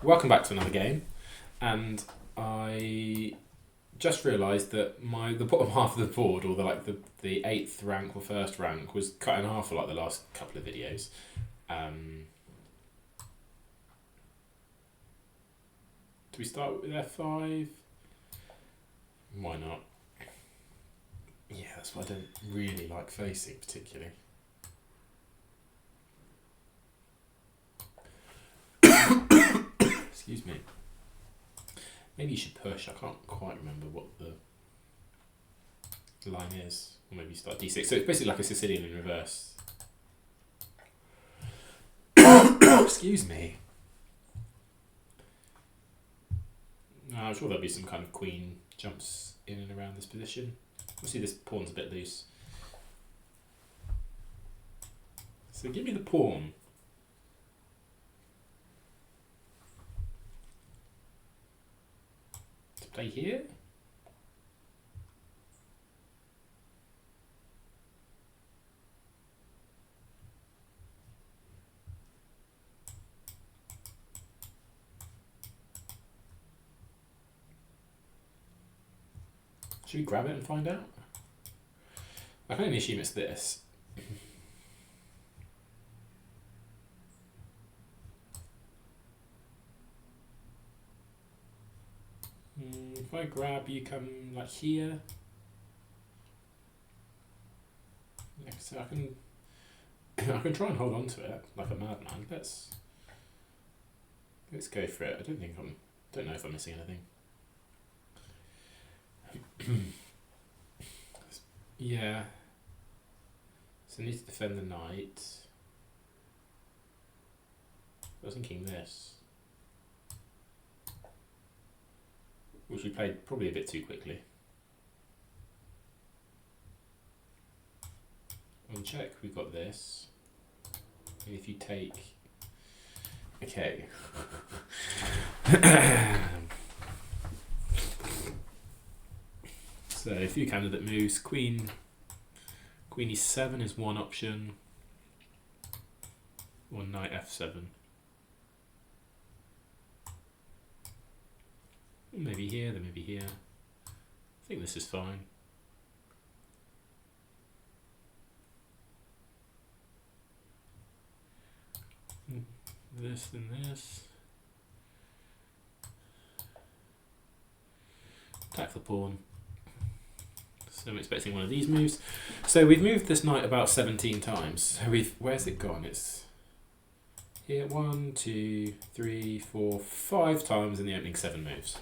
Welcome back to another game, and I just realised that the bottom half of the board, or the 8th rank or 1st rank, was cut in half for like the last couple of videos. Do we start with F5? Why not? Yeah, that's what I don't really like facing particularly. Excuse me. Maybe you should push. I can't quite remember what the line is. Or maybe you start D6. So it's basically like a Sicilian in reverse. Excuse me. I'm sure there'll be some kind of queen jumps in and around this position. Obviously this pawn's a bit loose. So give me the pawn. To play here? Should we grab it and find out? I can only assume it's this. If I grab, you come like here. Yeah, so I can try and hold on to it like a madman. Let's go for it. I don't know if I'm missing anything. Yeah. So I need to defend the knight. I was thinking this. Which we played probably a bit too quickly. On check, we've got this. And if you take... Okay. So if you candidate moves, queen e7 is one option, or knight f7. Maybe here, then maybe here. I think this is fine. This, then this. Attack the pawn. So I'm expecting one of these moves. So we've moved this knight about 17 times. So where's it gone? It's here 1, 2, 3, 4, 5 times in the opening 7 moves.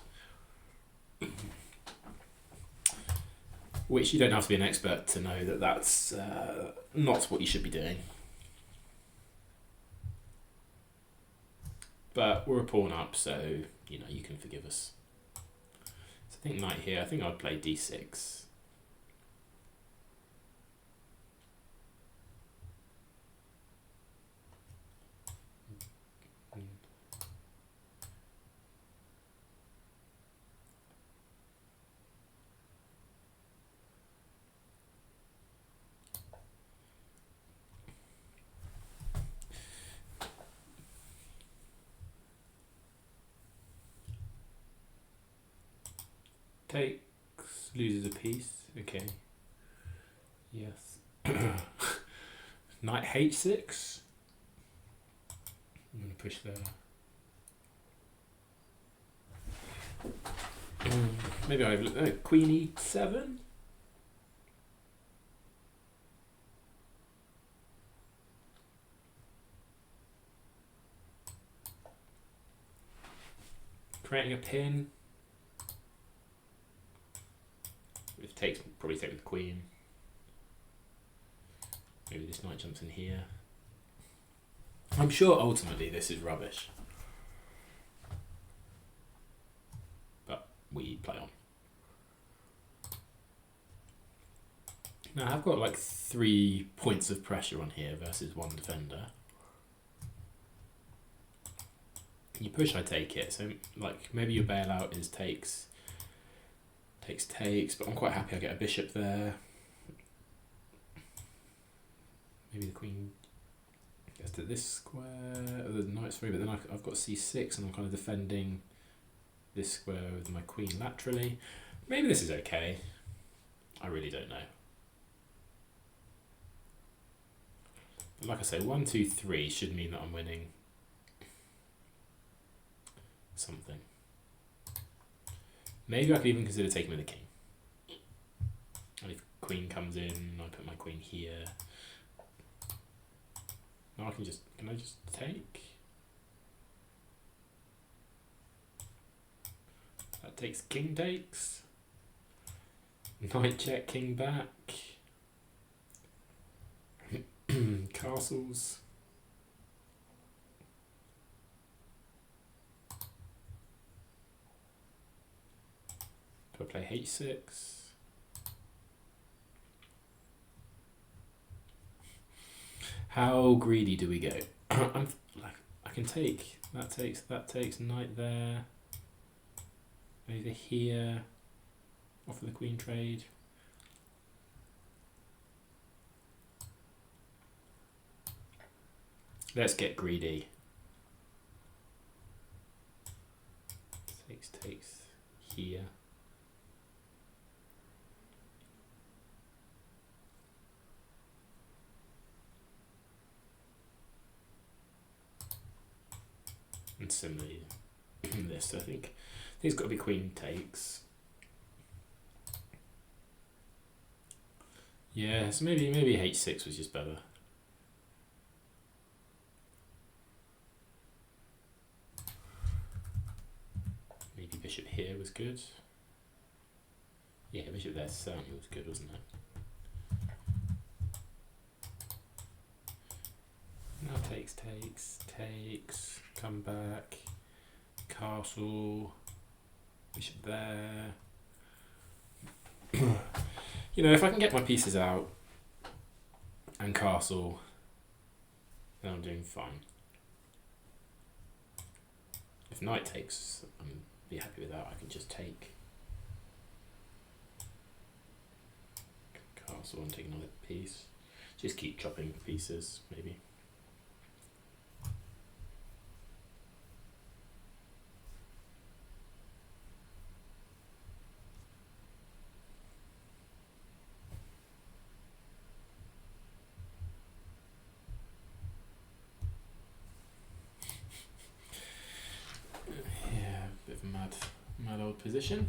Which you don't have to be an expert to know that that's not what you should be doing. But we're a pawn up, so you can forgive us. So I think knight here. I think I'd play d6. Takes, loses a piece. Okay. Yes. Knight h6. I'm going to push there. Maybe I have queen e7. Creating a pin. It takes, probably take with the queen. Maybe this knight jumps in here. I'm sure ultimately this is rubbish. But we play on. Now I've got like 3 points of pressure on here versus 1 defender. You push, I take it. So like maybe your bailout is takes, but I'm quite happy I get a bishop there. Maybe the queen Gets to this square, the knight's free, but then I've got c6 and I'm kind of defending this square with my queen laterally. Maybe this is okay. I really don't know. But like I say, 1, 2, 3 should mean that I'm winning something. Maybe I could even consider taking with the king. And if queen comes in, I put my queen here. No, can I just take? That takes, king takes. Knight check, king back. Castles. Do I play h6? How greedy do we go? I'm like, I can take, that takes, knight there. Over here. Offer the queen trade. Let's get greedy. Takes here. And similarly this, I think it's got to be queen takes. Yeah, so maybe h6 was just better. Maybe bishop here was good. Yeah, bishop there certainly was good, wasn't it? Now takes, come back, castle, bishop there. You know, if I can get my pieces out and castle, then I'm doing fine. If knight takes, I'm be happy with that. I can just take castle and take another piece. Just keep chopping pieces, maybe. Mad old position.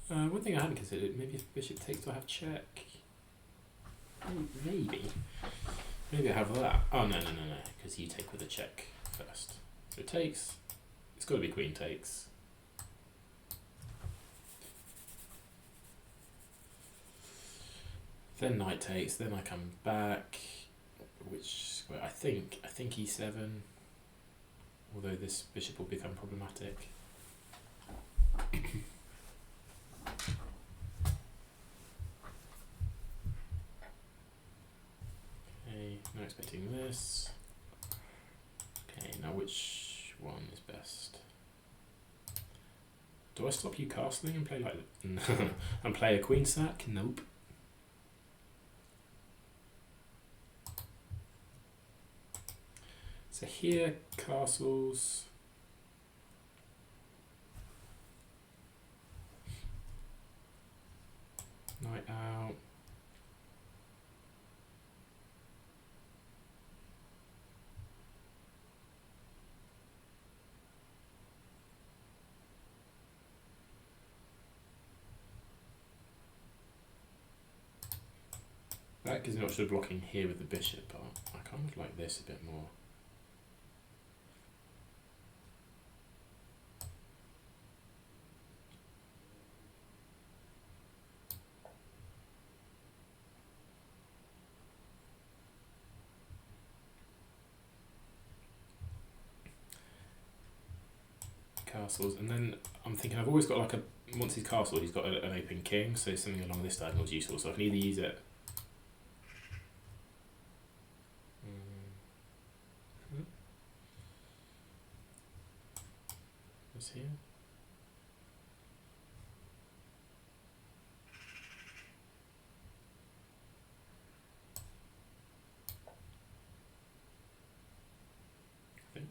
One thing I hadn't considered, maybe if bishop takes, do I have check? Maybe I have that. Oh no, because you take with a check first. So it takes, it's got to be queen takes. Then knight takes, then I come back, which square? I think e7, although this bishop will become problematic. Okay, not expecting this. Okay, now which one is best? Do I stop you castling and play like and play a queen sack? Nope. So here, castles. Knight out. That gives me an option of blocking here with the bishop, but I kind of like this a bit more. Castles, and then I'm thinking I've always got like once he's castled, he's got an open king, so something along this diagonal is useful, so I can either use it here. I think.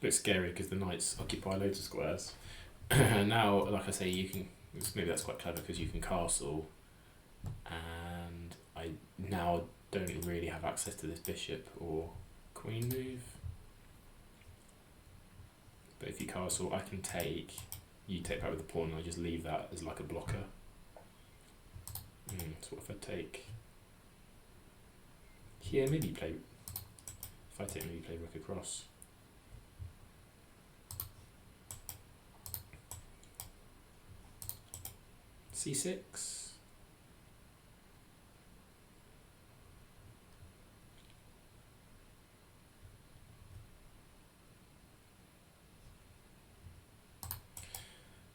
Looks scary because the knights occupy loads of squares. And now, like I say, you can, maybe that's quite clever because you can castle, and I now don't really have access to this bishop or queen move. But if you castle, I can take, you take back with the pawn, and I just leave that as like a blocker. So what if I take here, maybe play, if I take, maybe play rook across. C6.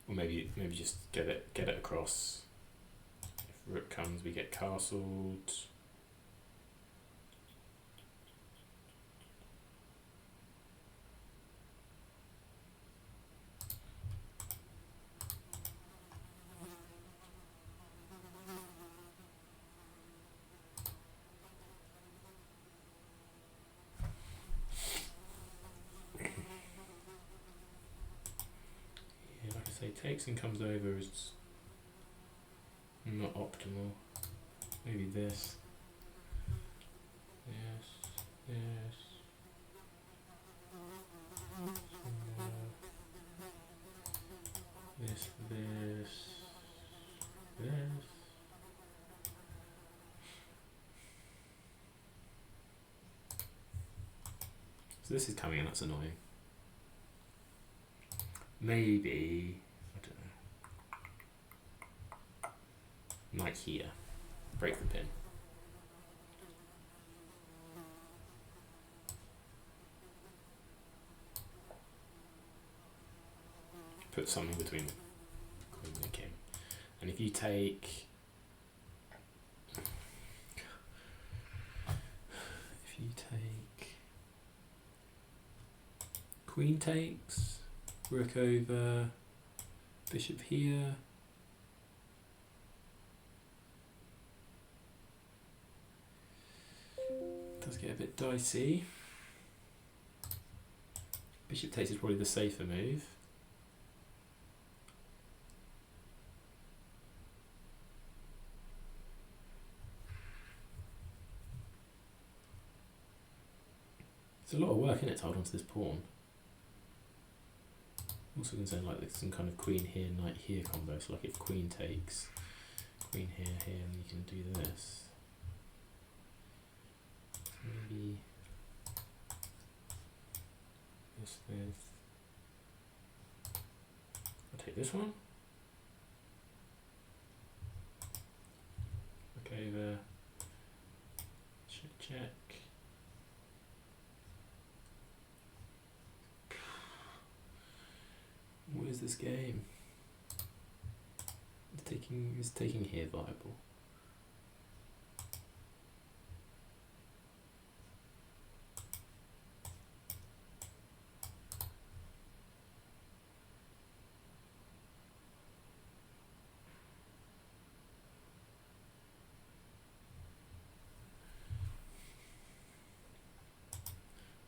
Or maybe just get it across. If rook comes, we get castled. Takes and comes over is not optimal. Maybe this. This. This. So this is coming and that's annoying. Maybe, I don't know. Knight here. Break the pin. Put something between the queen and the king. And if you take, queen takes, rook over, bishop here. Does get a bit dicey. Bishop takes is probably the safer move. It's a lot of work in it to hold on to this pawn. Also concerned like there's some kind of queen here, knight here combo. So like if queen takes, queen here, and you can do this. Maybe this. I'll take this one. Okay, there. Check. What is this game? Is taking here viable?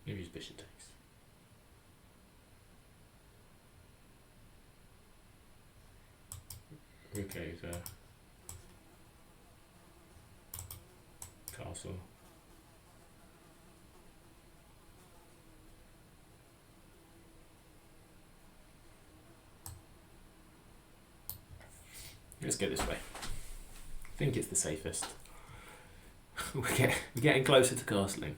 Maybe use bishop takes. Okay, so castle. Let's go this way. I think it's the safest. We're getting closer to castling.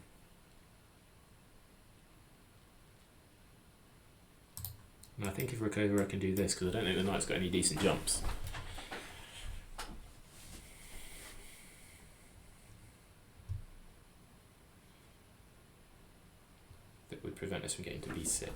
And I think if rook over I can do this because I don't think the knight's got any decent jumps. That would prevent us from getting to b6.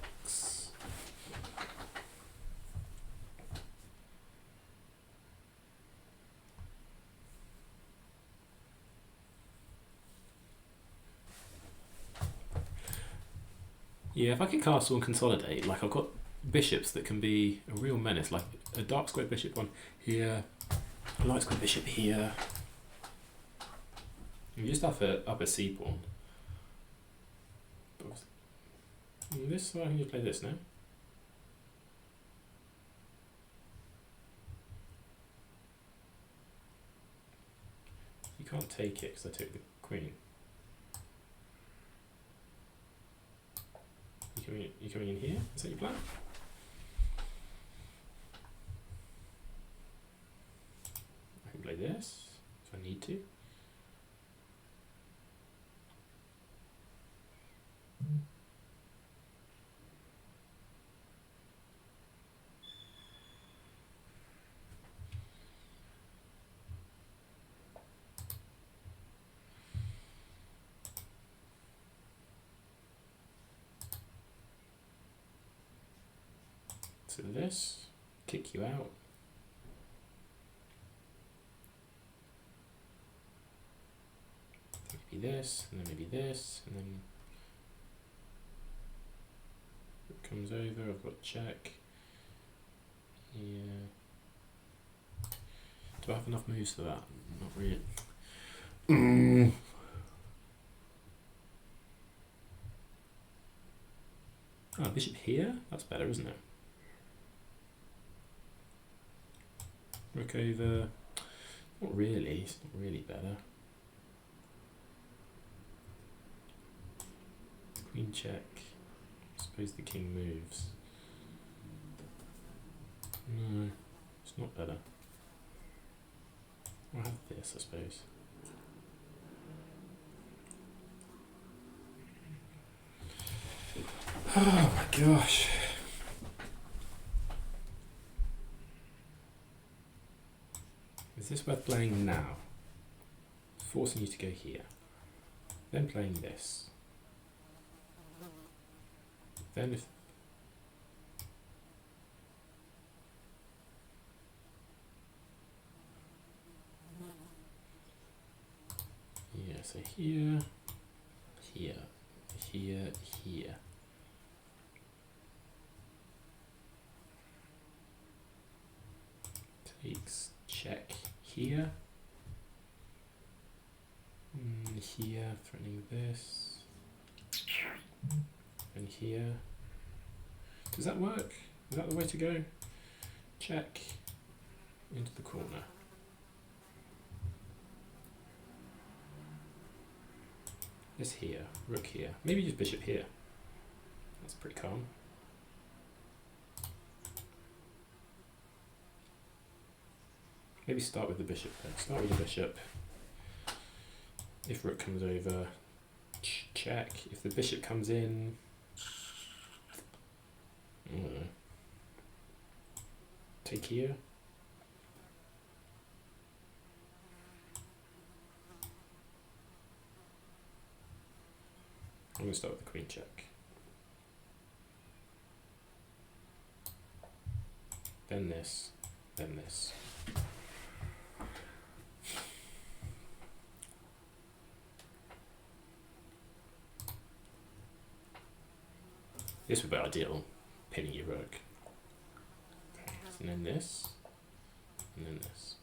Yeah, if I can castle and consolidate, like I've got bishops that can be a real menace, like a dark squared bishop on here, a light squared bishop here. You just up a c pawn. This, why can you play this now? You can't take it because I took the queen. You coming in here? Is that your plan? I can play this if I need to. So this, kick you out. Maybe this, and then maybe this, and then it comes over. I've got check. Yeah. Do I have enough moves for that? Not really. Oh, bishop here? That's better, isn't it? Rook over. Not really. It's not really better. Queen check. I suppose the king moves. No, it's not better. I'll have this, I suppose. Oh my gosh. Is this worth playing now? Forcing you to go here. Then playing this. Then if... Yeah, so here, here, here, here. Takes check here. Here, threatening this. And here. Does that work? Is that the way to go? Check into the corner. This here, rook here. Maybe just bishop here. That's pretty calm. Maybe start with the bishop then. Start with the bishop. If rook comes over, check. If the bishop comes in, I don't know. Take here. I'm going to start with the queen check. Then this, then this. This would be ideal, pinning your rook. And then this, and then this.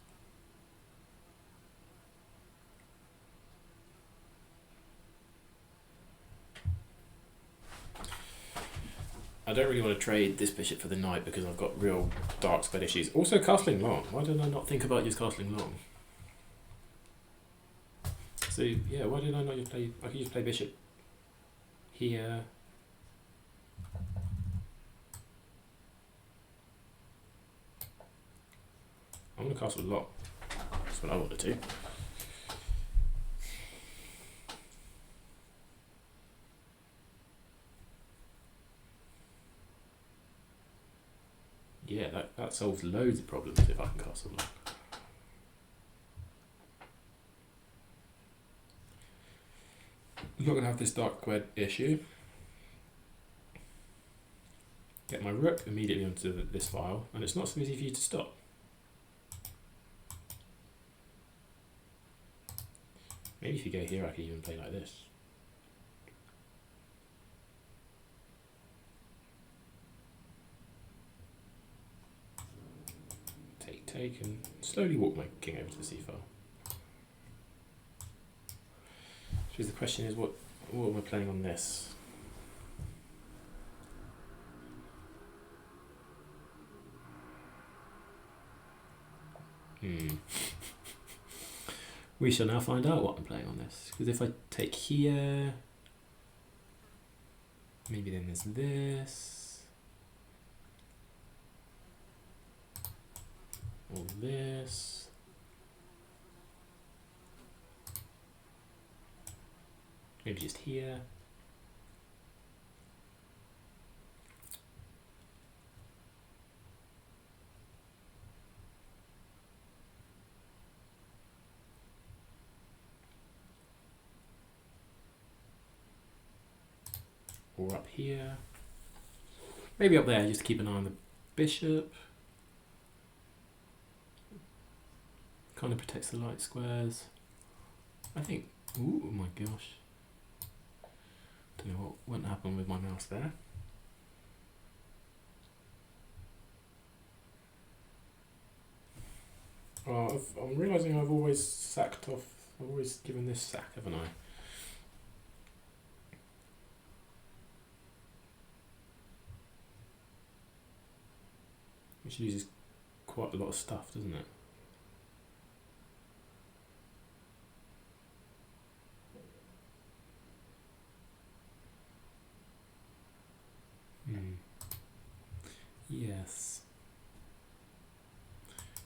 I don't really want to trade this bishop for the knight because I've got real dark squared issues. Also castling long. Why did I not think about just castling long? So yeah, why did I not just play? I could just play bishop here. I'm going to castle long. That's what I want to do. Yeah, that solves loads of problems if I can castle long. I'm not going to have this dark squared issue. Get my rook immediately onto this file, and it's not so easy for you to stop. Maybe if you go here I could even play like this. take and slowly walk my king over to the c file. So the question is, what am I playing on this? We shall now find out what I'm playing on this. Because if I take here, maybe then there's this, or this. Maybe just here. Or up here. Maybe up there, just to keep an eye on the bishop. Kind of protects the light squares. I think, ooh my gosh. Don't know what happened with my mouse there. Oh, I'm realising I've always sacked off, I've always given this sack, haven't I? Which uses quite a lot of stuff, doesn't it? Yes.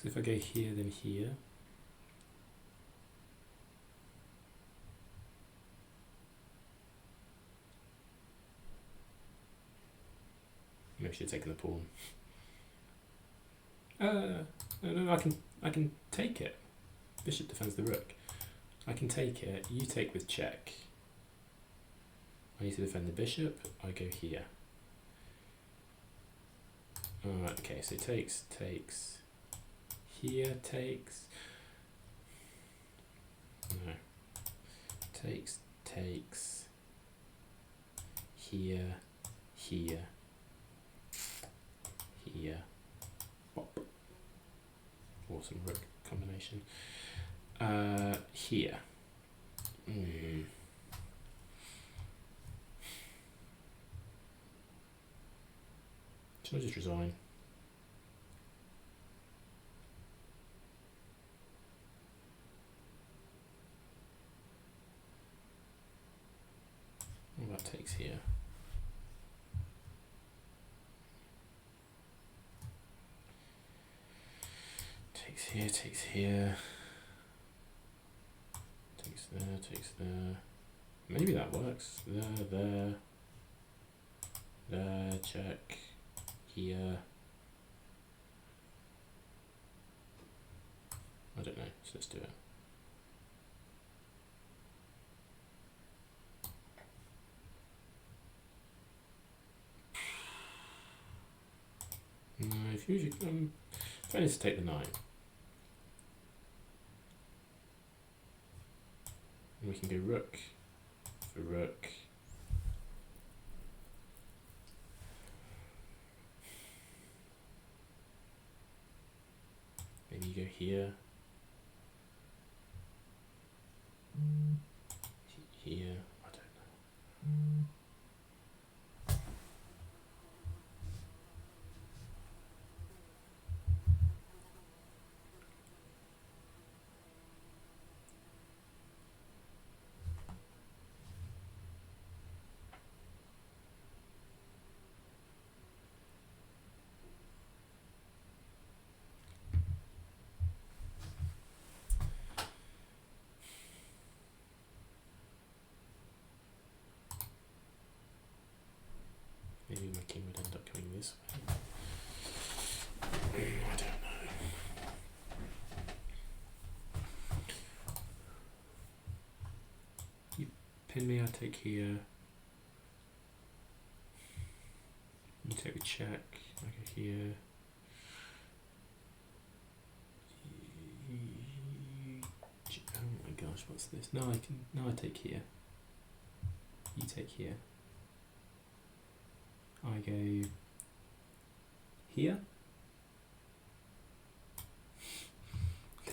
So if I go here, then here. Maybe I should have taken the pawn. No, I can take it. Bishop defends the rook. I can take it. You take with check. I need to defend the bishop. I go here. Okay, so takes, here takes, no, takes, here, here, pop. Awesome rook combination. Here. Should I just resign? Well, that takes here. Takes here, takes here. Takes there, takes there. Maybe that works. There, check. Here. I don't know, so let's do it. No, if you if I need to take the knight. And we can go rook for rook. Maybe you go here. Here, I don't know. Maybe my king would end up coming this way. I don't know. You pin me, I take here. You take a check, I go here. Oh my gosh, what's this? No, I take here. You take here. I go here.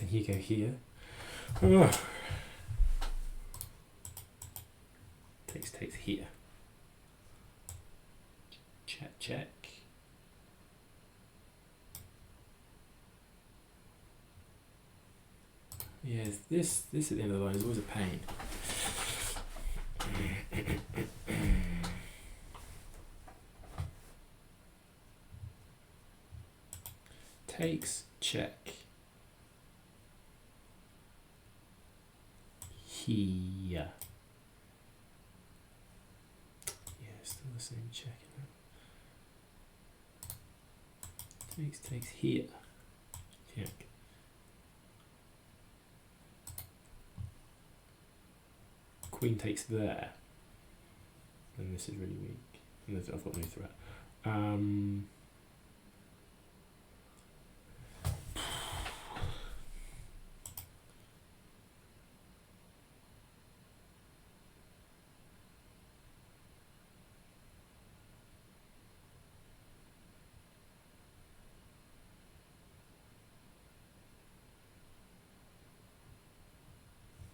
and you go here. Oh. Takes here. Check. Yeah, this at the end of the line is always a pain. Takes, check. Here. Yeah, still the same check. Takes here. Check. Queen takes there. And this is really weak. And I've got no threat.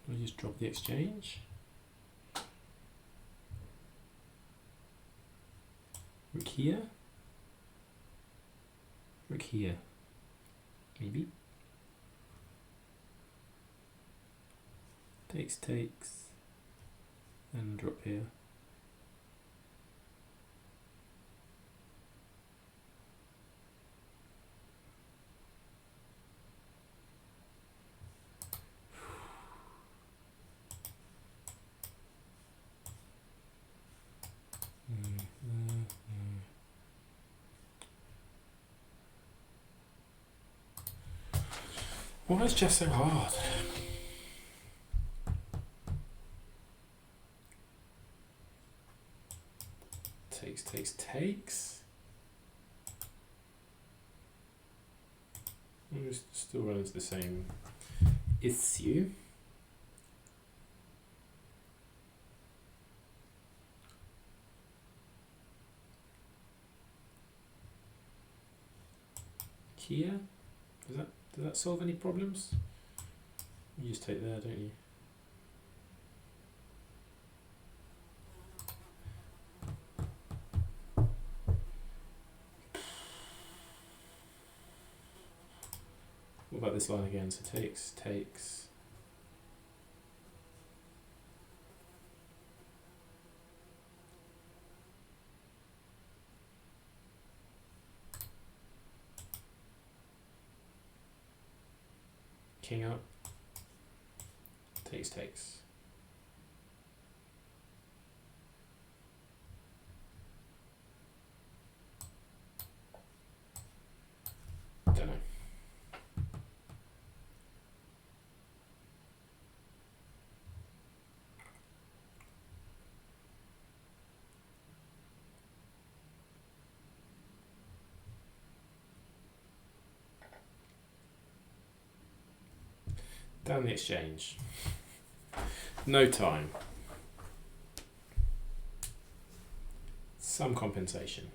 I just drop the exchange. Rook here. Rook here. Maybe. Takes. Then drop here. Why is chess so hard? Takes. We still run into the same issue. Here? Does that solve any problems? You just take there, don't you? What about this line again? So takes. King up. Takes. Don't know. Down the exchange. No time. Some compensation.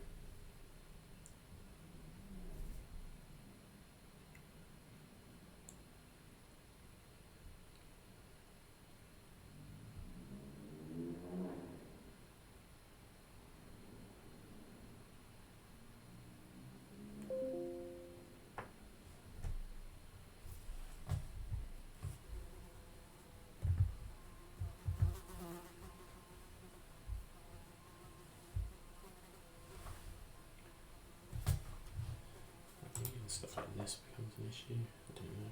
Stuff like this becomes an issue. I don't know.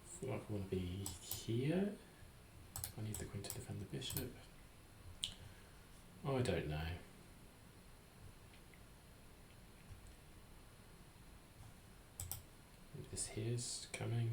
I feel like I want to be here. I need the queen to defend the bishop. I don't know. This here's coming.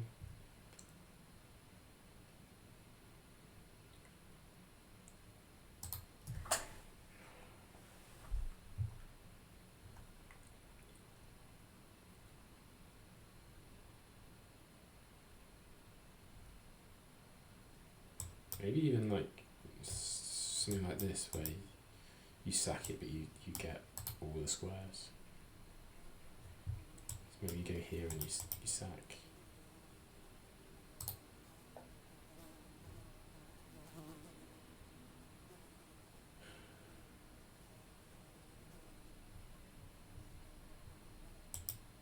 Maybe even like something like this where you sack it but you get all the squares. So maybe you go here and you sack.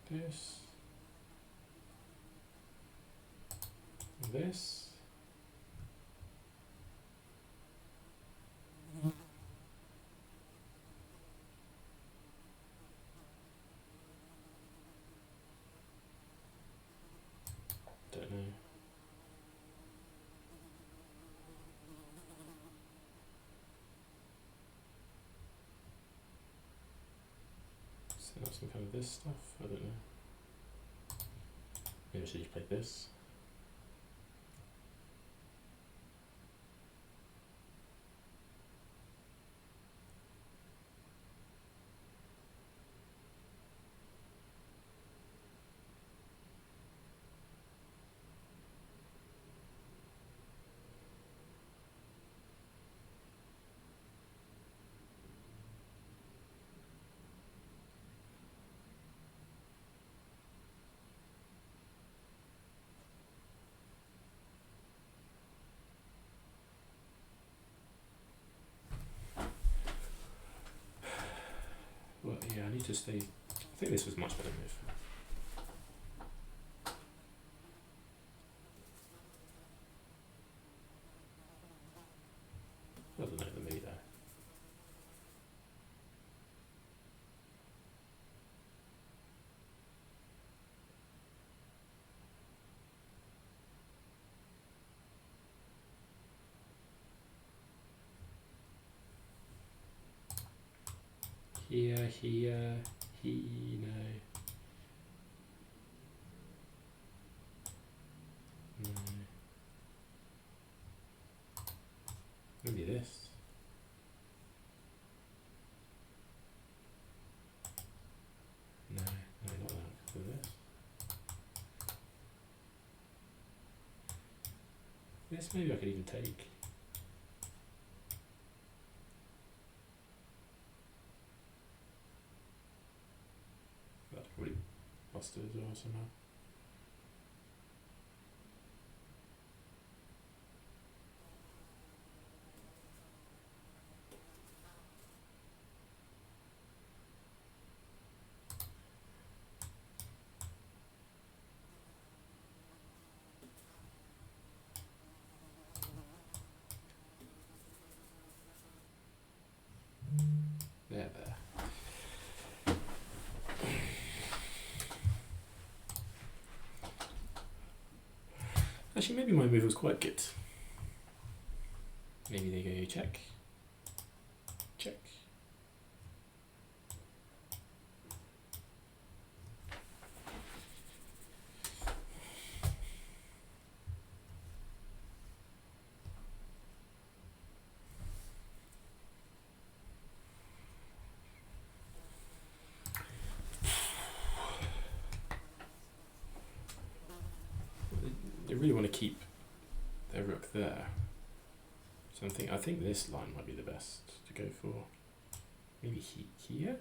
This. This. Don't know. Some kind of this stuff, I don't know. Maybe I should just play this. Well, yeah, I need to stay. I think this was a much better move. I don't know, the maybe there. Here, no. No. Maybe this. No, not that. So this. This maybe I could even take. That's probably busted as well somehow. There. Actually, maybe my move was quite good. Maybe they go check. Check. They really want to keep their rook there. So I think this line might be the best to go for. Maybe here?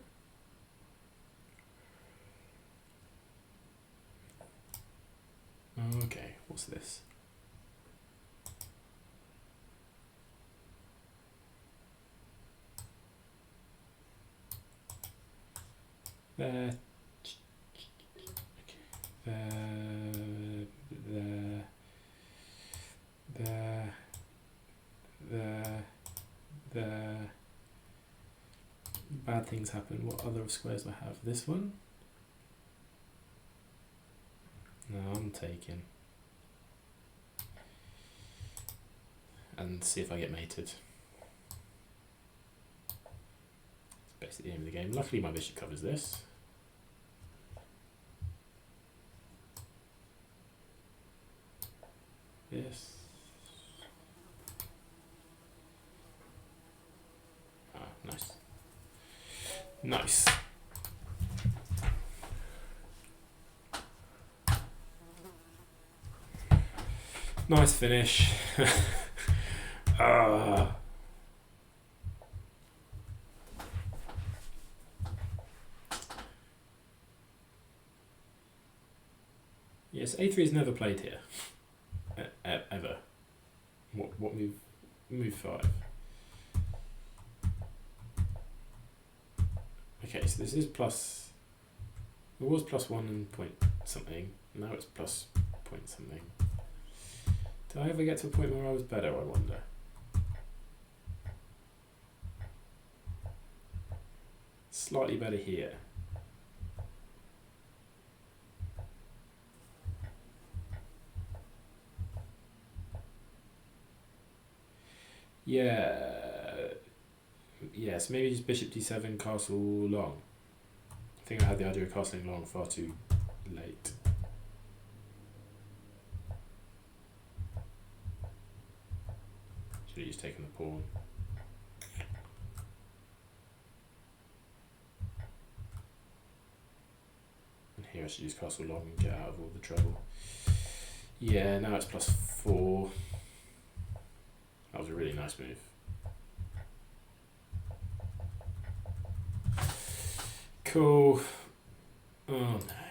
Okay, what's this? There. There. Bad things happen. What other squares do I have? This one? No, I'm taking. And see if I get mated. It's basically the aim of the game. Luckily my bishop covers this. This. Ah, nice. Nice. Nice finish. Ah. Yes, A3 is never played here. Ever. What move? Move 5. Okay, so this is plus. It was +1 and point something. Now it's plus point something. Did I ever get to a point where I was better, I wonder? Slightly better here. Yeah. Yes, maybe just bishop d7, castle long. I think I had the idea of castling long far too late. Should have just taken the pawn. And here I should use castle long and get out of all the trouble. Yeah, now it's +4. That was a really nice move. Cool. Oh no.